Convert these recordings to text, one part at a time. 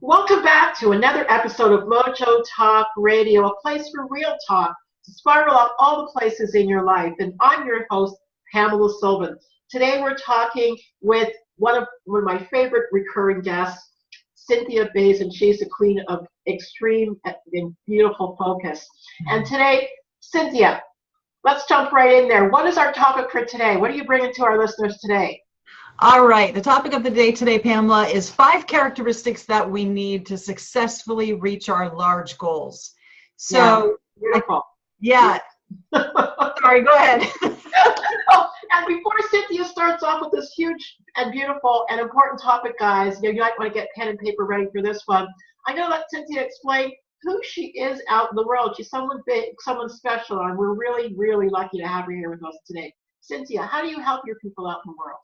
Welcome back to another episode of Mojo Talk Radio, a place for real talk to spiral up all the places in your life. And I'm your host, Pamela Sylvan. Today we're talking with one of my favorite recurring guests, Cynthia Bazin. She's the queen of extreme and beautiful focus. And today, Cynthia, let's jump right in there. What is our topic for today? What are you bringing to our listeners today? All right. The topic of the day today, Pamela, is 5 characteristics that we need to successfully reach our large goals. So, yeah, beautiful. Sorry, go ahead. Oh, and before Cynthia starts off with this huge and beautiful and important topic, guys, you might want to get pen and paper ready for this one. I'm going to let Cynthia explain who she is out in the world. She's someone big, someone special, and we're really, really lucky to have her here with us today. Cynthia, how do you help your people out in the world?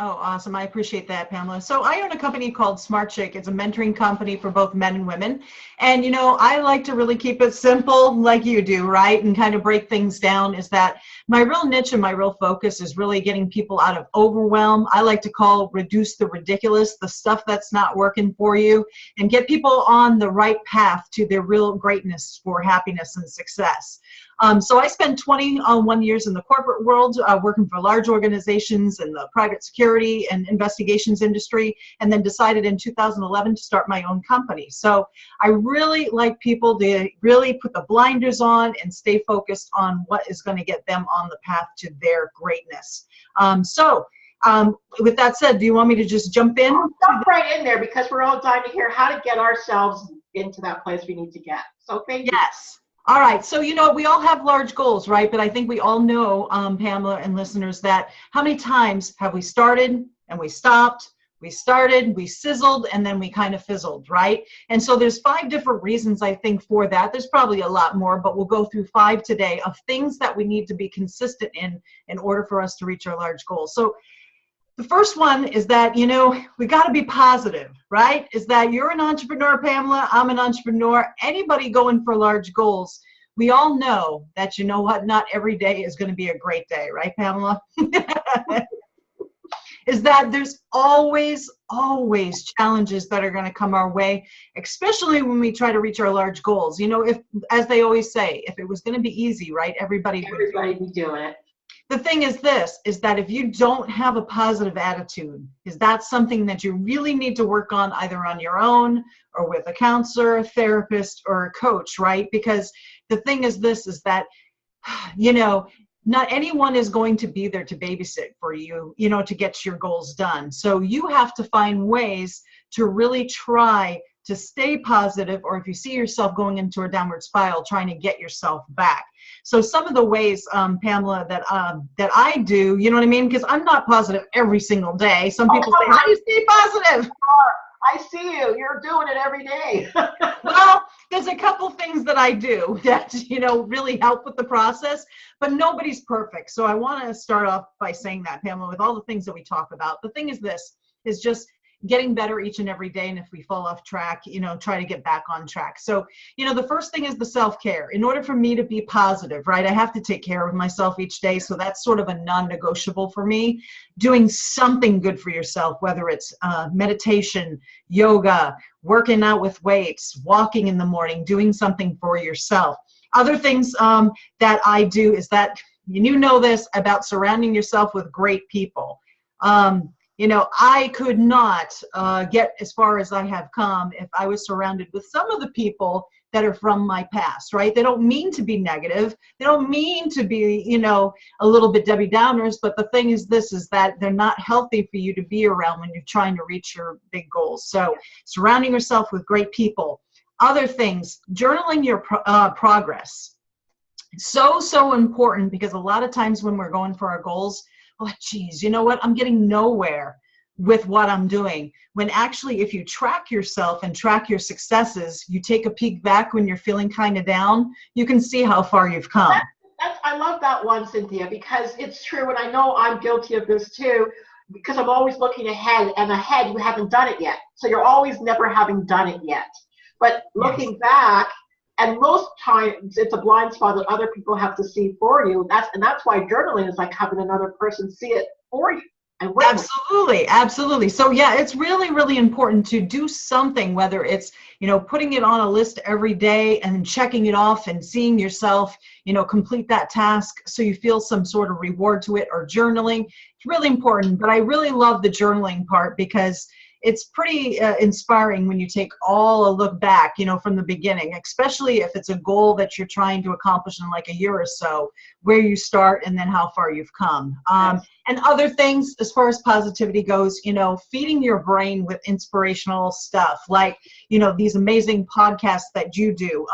Oh, awesome. I appreciate that, Pamela. So I own a company called Chic. It's a mentoring company for both men and women. And, you know, I like to really keep it simple like you do, right? And kind of break things down is that my real niche and my real focus is really getting people out of overwhelm. I like to call reduce the ridiculous, the stuff that's not working for you, and get people on the right path to their real greatness for happiness and success. So I spent 21 years in the corporate world, working for large organizations in the private security and investigations industry, and then decided in 2011 to start my own company. So I really like people to really put the blinders on and stay focused on what is going to get them on the path to their greatness. With that said, do you want me to just jump in? I'll jump right in there because we're all dying to hear how to get ourselves into that place we need to get. So thank you. Yes. All right. So, you know, we all have large goals, right? But I think we all know, Pamela and listeners, that how many times have we started and we stopped, we started, we sizzled, and then we kind of fizzled, right? And so there's 5 different reasons, I think, for that. There's probably a lot more, but we'll go through 5 today of things that we need to be consistent in order for us to reach our large goals. So the first one is that, you know, we got to be positive, right? Is that you're an entrepreneur, Pamela, I'm an entrepreneur, anybody going for large goals, we all know that, you know what, not every day is going to be a great day, right, Pamela? Is that there's always challenges that are going to come our way, especially when we try to reach our large goals. You know, if, as they always say, if it was going to be easy, right, everybody would be doing it. The thing is this, is that if you don't have a positive attitude, is that something that you really need to work on either on your own or with a counselor, a therapist, or a coach, right? Because the thing is this, is that, you know, not anyone is going to be there to babysit for you, you know, to get your goals done. So you have to find ways to really try to stay positive, or if you see yourself going into a downward spiral, trying to get yourself back. So some of the ways, Pamela, that I do, you know what I mean? Because I'm not positive every single day. Some people say, how do you stay positive? I see you. You're doing it every day. Well, there's a couple things that I do that, you know, really help with the process, but nobody's perfect. So I want to start off by saying that, Pamela, with all the things that we talk about. The thing is this, is just getting better each and every day. And if we fall off track, you know, try to get back on track. So, you know, the first thing is the self-care. In order for me to be positive, right, I have to take care of myself each day. So that's sort of a non-negotiable for me. Doing something good for yourself, whether it's meditation, yoga, working out with weights, walking in the morning, doing something for yourself. Other things that I do is that, you know this, about surrounding yourself with great people. You know, I could not get as far as I have come if I was surrounded with some of the people that are from my past, right? They don't mean to be negative. They don't mean to be, you know, a little bit Debbie Downers, but the thing is this, is that they're not healthy for you to be around when you're trying to reach your big goals. So surrounding yourself with great people. Other things, journaling your progress. So important, because a lot of times when we're going for our goals, oh, geez, you know what? I'm getting nowhere with what I'm doing. When actually, if you track yourself and track your successes, you take a peek back when you're feeling kind of down, you can see how far you've come. I love that one, Cynthia, because it's true, and I know I'm guilty of this too, because I'm always looking ahead, and ahead you haven't done it yet. So you're always never having done it yet. But looking back, and most times it's a blind spot that other people have to see for you. That's why journaling is like having another person see it for you. and witness. Absolutely, absolutely. So yeah, it's really, really important to do something, whether it's, putting it on a list every day and checking it off and seeing yourself, complete that task so you feel some sort of reward to it, or journaling. It's really important. But I really love the journaling part because it's pretty inspiring when you take all a look back, from the beginning, especially if it's a goal that you're trying to accomplish in like a year or so, where you start and then how far you've come. Yes. And other things as far as positivity goes, feeding your brain with inspirational stuff, like, these amazing podcasts that you do,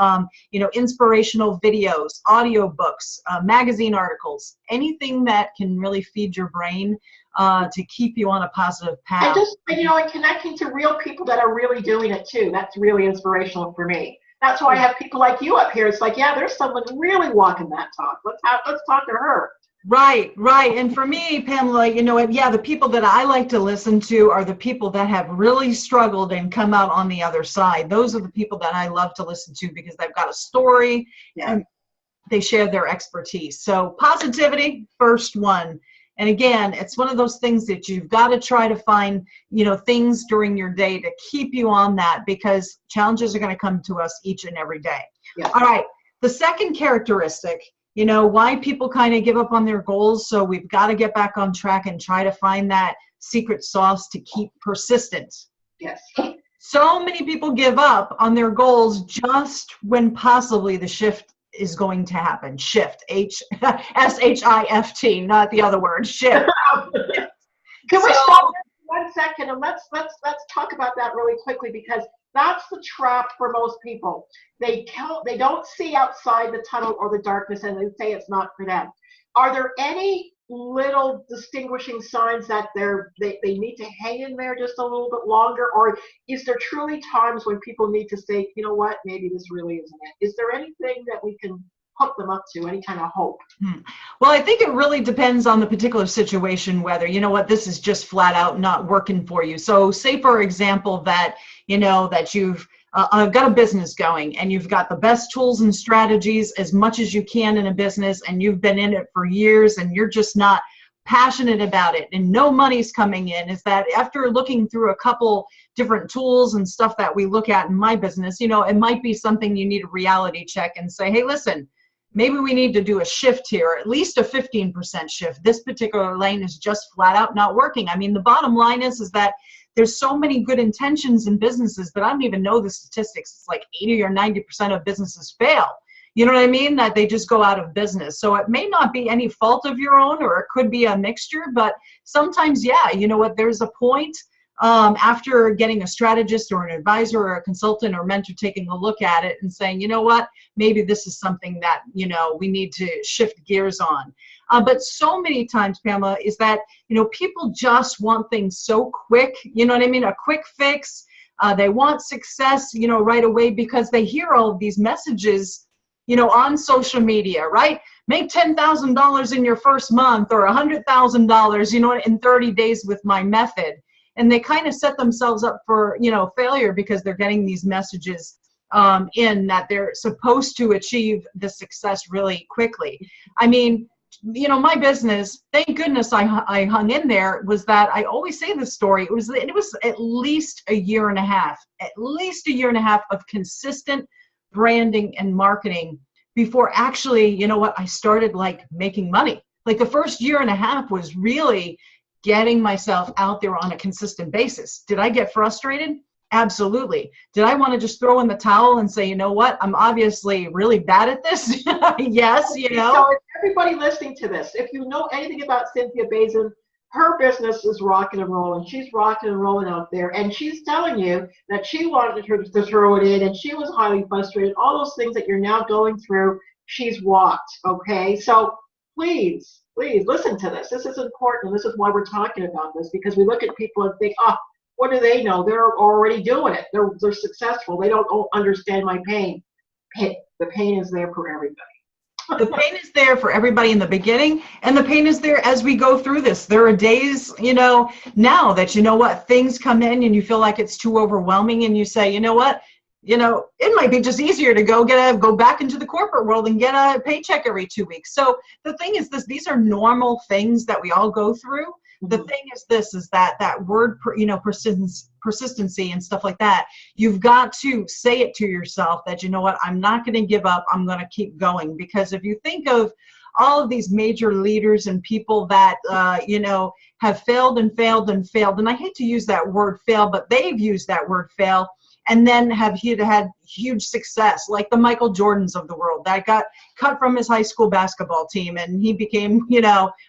inspirational videos, audiobooks, magazine articles, anything that can really feed your brain to keep you on a positive path. And connecting to real people that are really doing it too. That's really inspirational for me. That's why I have people like you up here. It's like, yeah, there's someone really walking that talk. Let's talk to her. Right. And for me, Pamela, the people that I like to listen to are the people that have really struggled and come out on the other side. Those are the people that I love to listen to because they've got a story and they share their expertise. So positivity, first one. And again, it's one of those things that you've got to try to find, things during your day to keep you on that, because challenges are going to come to us each and every day. Yeah. All right. The second characteristic, why people kind of give up on their goals. So we've got to get back on track and try to find that secret sauce to keep persistent. Yes. So many people give up on their goals just when possibly the shift is going to happen. Shift, SHIFT, not the other word. Shift. Can we stop there 1 second and let's talk about that really quickly, because that's the trap for most people. They don't see outside the tunnel or the darkness, and they say it's not for them. Are there any little distinguishing signs that they need to hang in there just a little bit longer, or is there truly times when people need to say, you know what, maybe this really isn't it? Is there anything that we can hook them up to, any kind of hope? Well, I think it really depends on the particular situation, whether, this is just flat out not working for you. So say, for example, that, that you've got a business going and you've got the best tools and strategies as much as you can in a business, and you've been in it for years and you're just not passionate about it and no money's coming in. Is that after looking through a couple different tools and stuff that we look at in my business, it might be something you need a reality check and say, hey, listen, maybe we need to do a shift here, at least a 15% shift. This particular lane is just flat out not working. I mean, the bottom line is that there's so many good intentions in businesses that I don't even know the statistics. It's like 80 or 90% of businesses fail. You know what I mean? That they just go out of business. So it may not be any fault of your own, or it could be a mixture, but sometimes, there's a point after getting a strategist or an advisor or a consultant or mentor taking a look at it and saying, maybe this is something that, we need to shift gears on. But so many times, Pamela, is that, people just want things so quick, a quick fix. They want success, right away, because they hear all of these messages, on social media, right? Make $10,000 in your first month, or $100,000, in 30 days with my method. And they kind of set themselves up for, failure, because they're getting these messages in that they're supposed to achieve the success really quickly. I mean, my business, thank goodness I hung in there, was that I always say this story. It was at least a year and a half of consistent branding and marketing before actually, I started making money. Like the first year and a half was really getting myself out there on a consistent basis. Did I get frustrated? Absolutely. Did I want to just throw in the towel and say, you know what, I'm obviously really bad at this? Yes, So if everybody listening to this, if you know anything about Cynthia Bazin, her business is rocking and rolling. She's rocking and rolling out there, and she's telling you that she wanted to throw it in, and she was highly frustrated. All those things that you're now going through, she's walked, okay? So please listen to this. This is important, and this is why we're talking about this, because we look at people and think, what do they know? They're already doing it. They're successful. They don't understand my pain. The pain is there for everybody. The pain is there for everybody in the beginning, and the pain is there as we go through this. There are days, now that things come in and you feel like it's too overwhelming, and you say, it might be just easier to go back into the corporate world and get a paycheck every 2 weeks. So the thing is these are normal things that we all go through. The thing is this, is that word, persistency and stuff like that, you've got to say it to yourself that, you know what, I'm not going to give up. I'm going to keep going. Because if you think of all of these major leaders and people that, have failed and failed and failed, and I hate to use that word fail, but they've used that word fail, and then have had huge success, like the Michael Jordans of the world that got cut from his high school basketball team, and he became,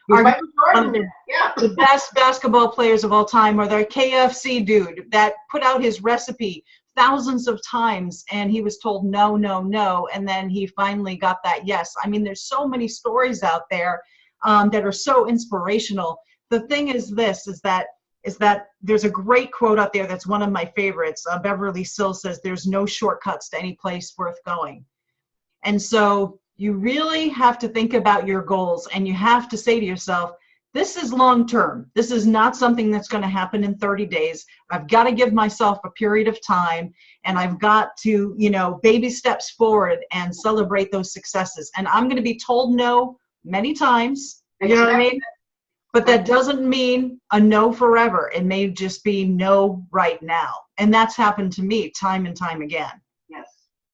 one of the best basketball players of all time, or the KFC dude that put out his recipe thousands of times, and he was told no, no, no, and then he finally got that yes. I mean, there's so many stories out there that are so inspirational. The thing is this, is that there's a great quote out there that's one of my favorites. Beverly Sills says, "There's no shortcuts to any place worth going." And so you really have to think about your goals, and you have to say to yourself, this is long term. This is not something that's going to happen in 30 days. I've got to give myself a period of time, and I've got to, baby steps forward and celebrate those successes. And I'm going to be told no many times, you know what I mean? But that doesn't mean a no forever. It may just be no right now. And that's happened to me time and time again. Yes,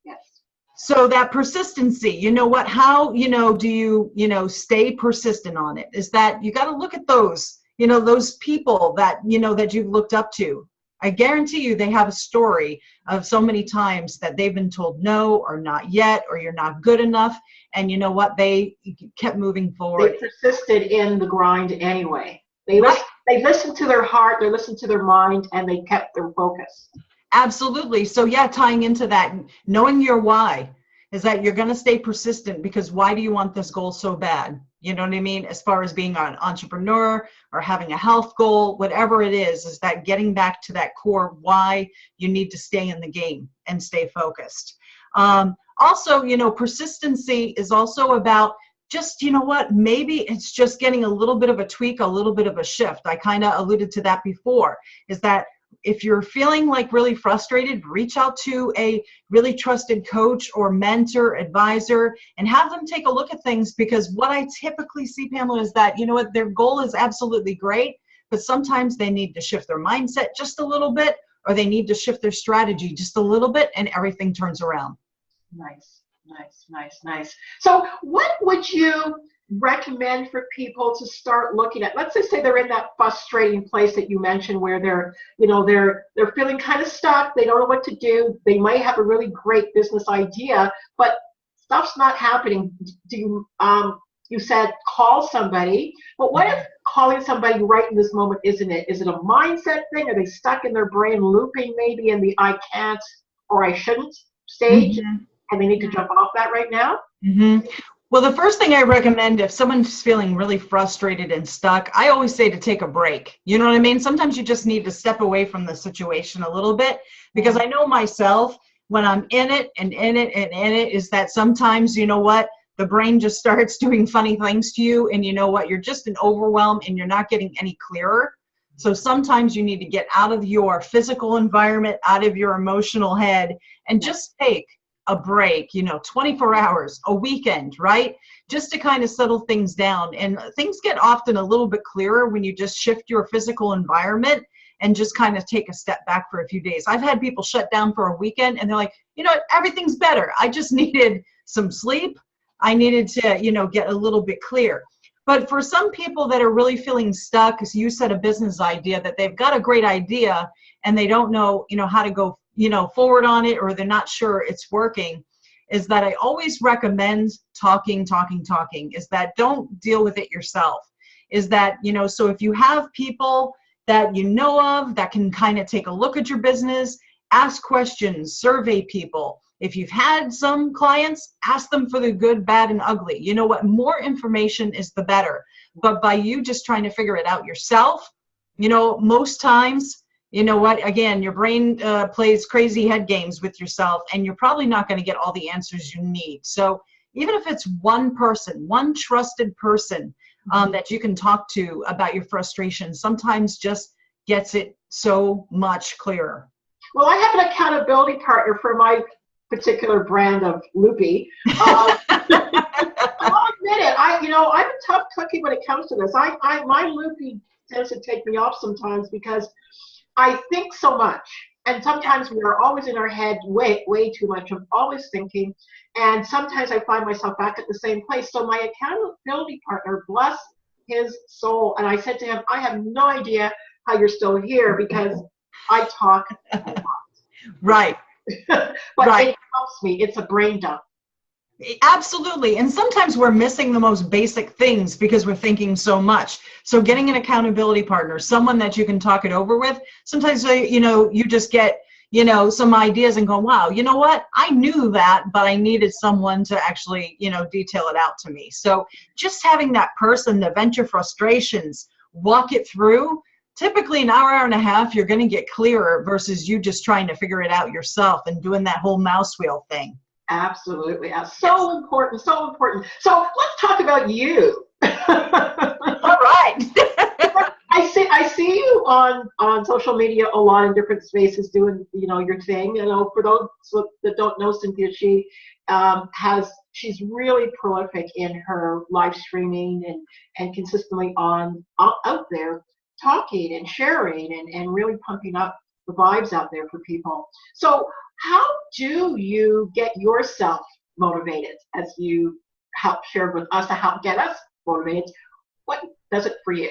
yes. So that persistency, you know what, how, do you, stay persistent on it, is that you got to look at those, those people that, that you've looked up to. I guarantee you they have a story of so many times that they've been told no, or not yet, or you're not good enough. And you know what? They kept moving forward. They persisted in the grind anyway. They listened to their heart, they listened to their mind, and they kept their focus. Absolutely. So yeah, tying into that, knowing your why is that you're going to stay persistent, because why do you want this goal so bad? You know what I mean? As far as being an entrepreneur or having a health goal, whatever it is that getting back to that core why you need to stay in the game and stay focused. Also, persistency is also about just, maybe it's just getting a little bit of a tweak, a little bit of a shift. I kind of alluded to that before, is that if you're feeling like really frustrated, reach out to a really trusted coach or mentor, advisor, and have them take a look at things. Because what I typically see, Pamela, is that, their goal is absolutely great, but sometimes they need to shift their mindset just a little bit, or they need to shift their strategy just a little bit, and everything turns around. Nice, nice, nice, nice. So what would you recommend for people to start looking at? Let's just say they're in that frustrating place that you mentioned, where they're feeling kind of stuck. They don't know what to do. They might have a really great business idea, but stuff's not happening. Do you you said call somebody, but what if calling somebody right in this moment isn't it? Is it a mindset thing? Are they stuck in their brain looping maybe in the I can't or I shouldn't stage? And they need to jump off that right now? Well, the first thing I recommend, if someone's feeling really frustrated and stuck, I always say to take a break. You know what I mean? Sometimes you just need to step away from the situation a little bit, because I know myself, when I'm in it and in it and in it, is that sometimes, you know what, the brain just starts doing funny things to you, and you know what, you're just in overwhelm and you're not getting any clearer. So sometimes you need to get out of your physical environment, out of your emotional head, and just take a break, 24 hours, a weekend, right? Just to kind of settle things down. And things get often a little bit clearer when you just shift your physical environment and just kind of take a step back for a few days. I've had people shut down for a weekend and they're like, everything's better. I just needed some sleep. I needed to, get a little bit clear. But for some people that are really feeling stuck, as you said, a business idea, that they've got a great idea and they don't know, how to go forward on it, or they're not sure it's working, is that I always recommend talking, is that don't deal with it yourself. Is that, so if you have people that you know of that can kind of take a look at your business, ask questions, survey people. If you've had some clients, ask them for the good, bad, and ugly. You know what? More information is the better. But by you just trying to figure it out yourself, most times, you know what, again, your brain plays crazy head games with yourself, and you're probably not going to get all the answers you need. So even if it's one person, one trusted person that you can talk to about your frustration, sometimes just gets it so much clearer. Well, I have an accountability partner for my particular brand of loopy. I'll admit it. I'm a tough cookie when it comes to this. My loopy tends to take me off sometimes because I think so much. And sometimes we are always in our head way too much. I'm always thinking. And sometimes I find myself back at the same place. So my accountability partner, bless his soul, and I said to him, I have no idea how you're still here because I talk a lot. Right. But right. it helps me. It's a brain dump. Absolutely. And sometimes we're missing the most basic things because we're thinking so much. So getting an accountability partner, someone that you can talk it over with, sometimes, you just get, some ideas and go, wow, you know what? I knew that, but I needed someone to actually, detail it out to me. So just having that person to vent your frustrations, walk it through, typically an hour and a half, you're going to get clearer versus you just trying to figure it out yourself and doing that whole mouse wheel thing. Absolutely. So important, so important. So let's talk about you. All right. I see you on social media a lot in different spaces doing, your thing. For those that don't know Cynthia, she's really prolific in her live streaming and consistently out there talking and sharing and really pumping up the vibes out there for people. So how do you get yourself motivated, as you shared with us to help get us motivated? What does it for you?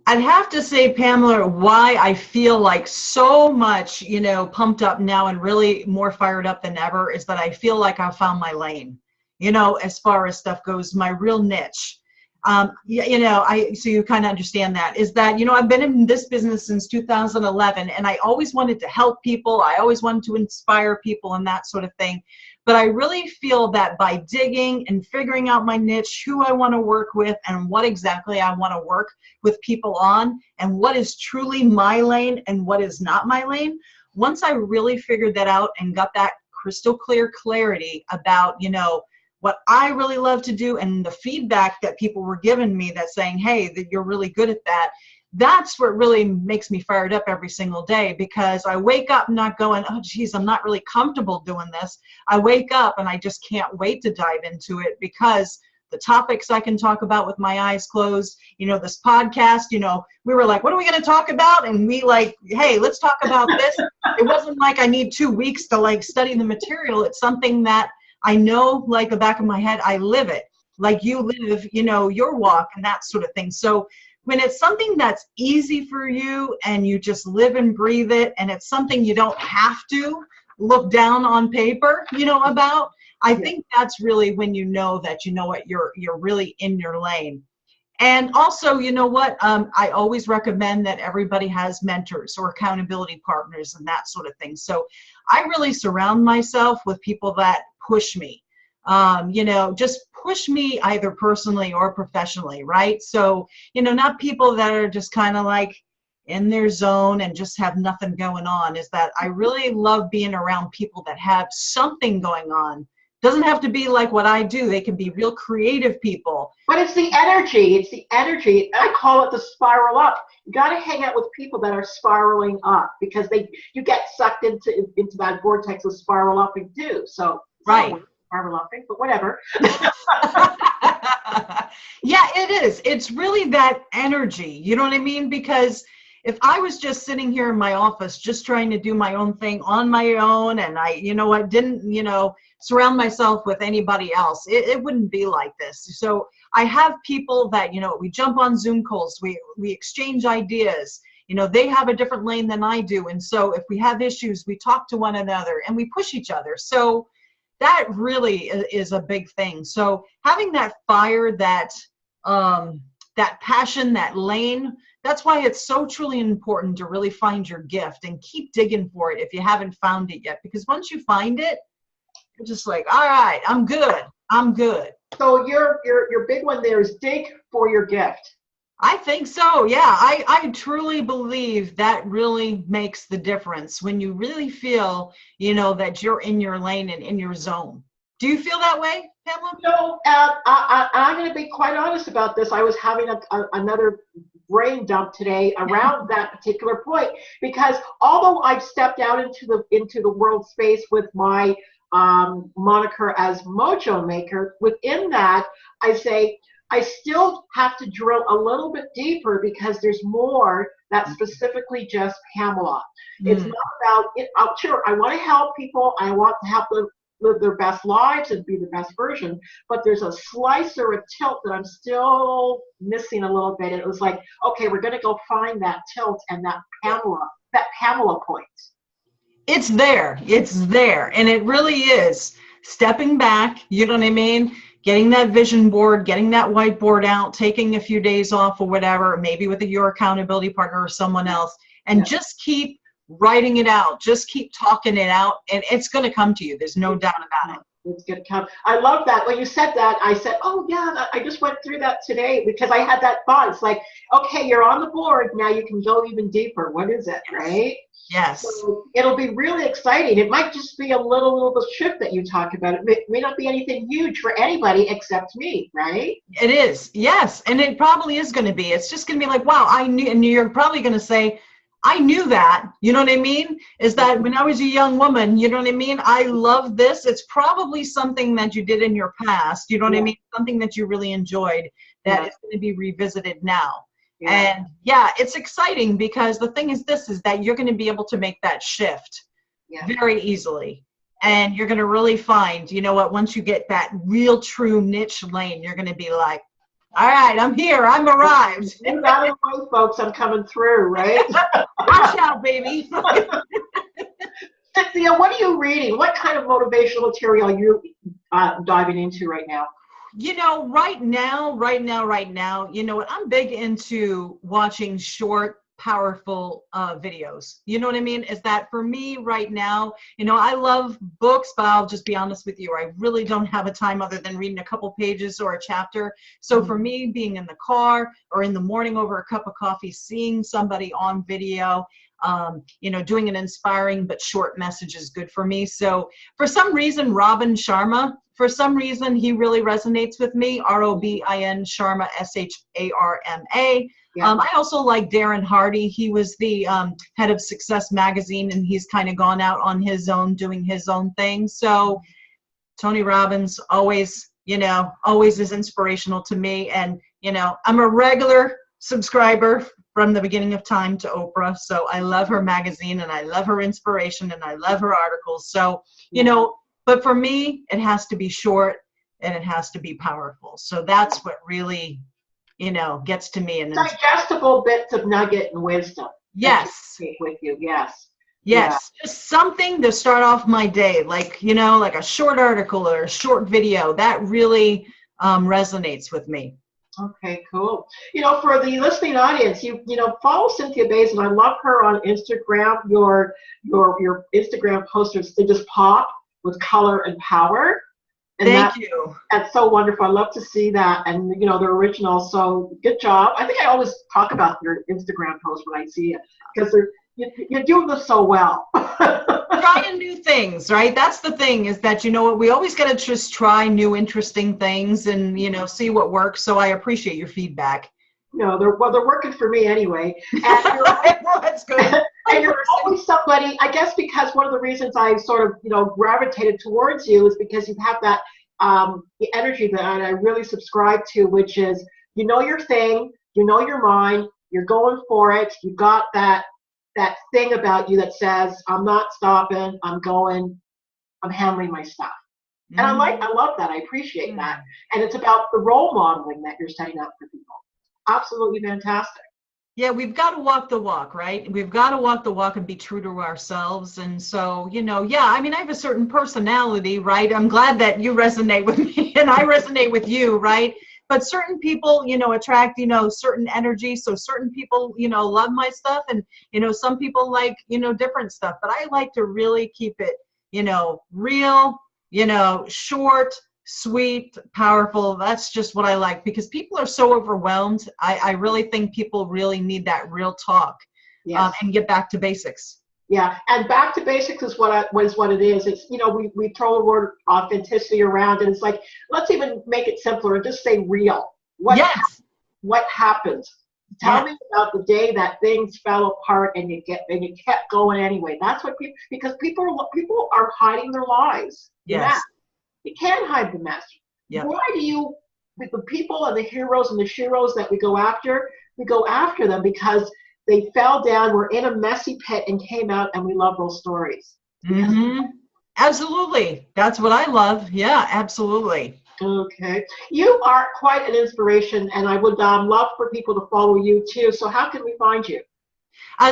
I'd have to say, Pamela, why I feel like so much, pumped up now and really more fired up than ever is that I feel like I found my lane, as far as stuff goes, my real niche. So you kind of understand that is that, I've been in this business since 2011 and I always wanted to help people. I always wanted to inspire people and that sort of thing. But I really feel that by digging and figuring out my niche, who I want to work with and what exactly I want to work with people on and what is truly my lane and what is not my lane. Once I really figured that out and got that crystal clear clarity about, what I really love to do and the feedback that people were giving me that saying, hey, that you're really good at that. That's what really makes me fired up every single day because I wake up not going, oh, geez, I'm not really comfortable doing this. I wake up and I just can't wait to dive into it because the topics I can talk about with my eyes closed, this podcast, we were like, what are we going to talk about? And we like, hey, let's talk about this. It wasn't like I need 2 weeks to study the material. It's something that I know like the back of my head, I live it like you live, your walk and that sort of thing. So when it's something that's easy for you and you just live and breathe it and it's something you don't have to look down on paper, about, I think that's really when that what you're really in your lane. And also, I always recommend that everybody has mentors or accountability partners and that sort of thing. So I really surround myself with people that push me, just push me either personally or professionally, right? So, not people that are just kind of like in their zone and just have nothing going on. Is that I really love being around people that have something going on. Doesn't have to be like what I do. They can be real creative people. But it's the energy. It's the energy. I call it the spiral up. You got to hang out with people that are spiraling up because you get sucked into that vortex of spiral upping too. So right, spiral upping, but whatever. Yeah, it is. It's really that energy. You know what I mean? Because if I was just sitting here in my office, just trying to do my own thing on my own, and I didn't, surround myself with anybody else, it wouldn't be like this. So I have people that, we jump on Zoom calls, we exchange ideas, they have a different lane than I do. And so if we have issues, we talk to one another and we push each other. So that really is a big thing. So having that fire, that passion, that lane, that's why it's so truly important to really find your gift and keep digging for it if you haven't found it yet. Because once you find it, you're just like, all right, I'm good. So your big one there is dig for your gift. I think so. Yeah, I truly believe that really makes the difference when you really feel, that you're in your lane and in your zone. Do you feel that way, Pamela? I'm going to be quite honest about this. I was having another brain dump today around that particular point because although I've stepped out into the world space with my moniker as Mojo Maker, within that I say I still have to drill a little bit deeper because there's more that's specifically just Pamela. It's not about it. Sure, I want to help people. I want to help them live their best lives and be the best version. But there's a slice or a tilt that I'm still missing a little bit. And it was like, okay, we're going to go find that tilt and that Pamela point. It's there. It's there. And it really is stepping back, you know what I mean? Getting that vision board, getting that whiteboard out, taking a few days off or whatever, maybe with your accountability partner or someone else, and just keep writing it out. Just keep talking it out, and it's going to come to you. There's no doubt about it. It's going to come. I love that. When you said that, I said, oh, yeah, I just went through that today because I had that thought. It's like, okay, you're on the board. Now you can go even deeper. What is it, right? Yes. So it'll be really exciting. It might just be a little shift that you talk about. It may not be anything huge for anybody except me, right? It is, yes. And it probably is going to be. It's just going to be like, wow, I knew, and you're probably going to say, I knew that, you know what I mean? Is that when I was a young woman, you know what I mean? I love this. It's probably something that you did in your past, you know what I mean? Something that you really enjoyed that is going to be revisited now. And it's exciting because the thing is this, is that you're going to be able to make that shift very easily. And you're going to really find, you know what, once you get that real true niche lane, you're going to be like, all right, I'm here. I'm arrived. Get out of the way, folks. I'm coming through, right? Watch out, baby. Cynthia, what are you reading? What kind of motivational material are you diving into right now? You know, right now, you know what, I'm big into watching short, powerful videos. You know what I mean? Is that for me right now, you know, I love books, but I'll just be honest with you, I really don't have a time other than reading a couple pages or a chapter. So for me, being in the car or in the morning over a cup of coffee, seeing somebody on video, you know, doing an inspiring but short message is good for me. So for some reason, Robin Sharma, for some reason, he really resonates with me. R-O-B-I-N Sharma, S-H-A-R-M-A. I also like Darren Hardy. He was the head of Success Magazine, and he's kind of gone out on his own, doing his own thing. So Tony Robbins always, you know, always is inspirational to me. And, you know, I'm a regular subscriber from the beginning of time to Oprah. So I love her magazine, and I love her inspiration, and I love her articles. So, you know, but for me, it has to be short and it has to be powerful. So that's what really, you know, gets to me. And digestible bits of nugget and wisdom. Yes. With you. Yes. Yes. Just something to start off my day, like, you know, like a short article or a short video that really resonates with me. Okay, cool. You know, for the listening audience, you know, follow Cynthia Bazin. I love her on Instagram. Your Instagram posters, they just pop with color and power. And Thank you. That's so wonderful. I love to see that. And, you know, they're original. So good job. I think I always talk about your Instagram posts when I see it because you're doing this so well. Trying new things, right? That's the thing, is that, you know what, we always got to just try new, interesting things and, you know, see what works. So I appreciate your feedback. No, they're working for me anyway. And well, that's good. And you're always somebody, I guess, because one of the reasons I sort of, you know, gravitated towards you is because you have that the energy that I really subscribe to, which is, you know, your thing, you know, your mind, you're going for it. You got that thing about you that says, I'm not stopping, I'm going, I'm handling my stuff. And I love that. I appreciate that. And it's about the role modeling that you're setting up for people. Absolutely fantastic. Yeah, we've got to walk the walk, right? We've got to walk the walk and be true to ourselves. And so, you know, yeah, I mean, I have a certain personality, right? I'm glad that you resonate with me and I resonate with you, right? But certain people, you know, attract, you know, certain energy. So certain people, you know, love my stuff, and, you know, some people like, you know, different stuff. But I like to really keep it, you know, real, you know, short, sweet, powerful. That's just what I like, because people are so overwhelmed. I really think people really need that real talk. Yes. And get back to basics. Yeah, and back to basics is what it is. It's, you know, we throw the word authenticity around, and it's like, let's even make it simpler and just say real. What happened? Tell me about the day that things fell apart and you kept going anyway. That's what people are hiding their lives. Yes. You can't hide the mess. Yeah. the people and the heroes and the sheroes that we go after them because they fell down, were in a messy pit, and came out, and we love those stories. Mm-hmm. Absolutely. That's what I love. Yeah, absolutely. Okay. You are quite an inspiration, and I would love for people to follow you too. So how can we find you?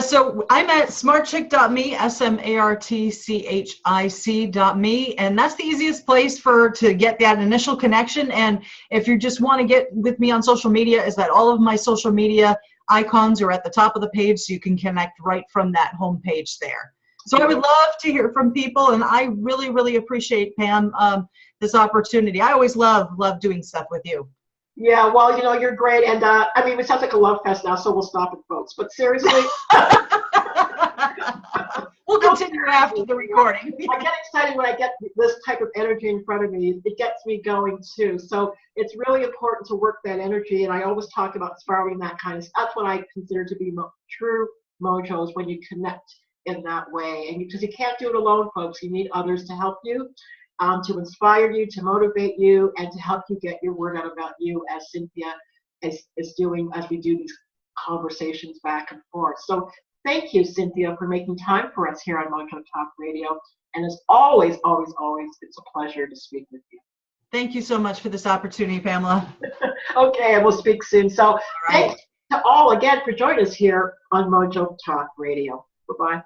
So I'm at smartchic.me, SMARTCHIC.me, and that's the easiest place to get that initial connection. And if you just want to get with me on social media, is that all of my social media icons are at the top of the page, so you can connect right from that home page there. So I would love to hear from people, and I really, really appreciate, Pam, this opportunity. I always love doing stuff with you. Yeah, well, you're great, and I mean, it sounds like a love fest now, so we'll stop it, folks. But seriously, we'll continue after the recording. I get excited when I get this type of energy in front of me. It gets me going too. So it's really important to work that energy, and I always talk about spiraling that kind of stuff. That's what I consider to be true mojos, when you connect in that way, and because you can't do it alone, folks. You need others to help you. To inspire you, to motivate you, and to help you get your word out about you, as Cynthia is doing as we do these conversations back and forth. So thank you, Cynthia, for making time for us here on Mojo Talk Radio. And as always, always, always, it's a pleasure to speak with you. Thank you so much for this opportunity, Pamela. Okay, and we'll speak soon. So thanks to all again for joining us here on Mojo Talk Radio. Bye-bye.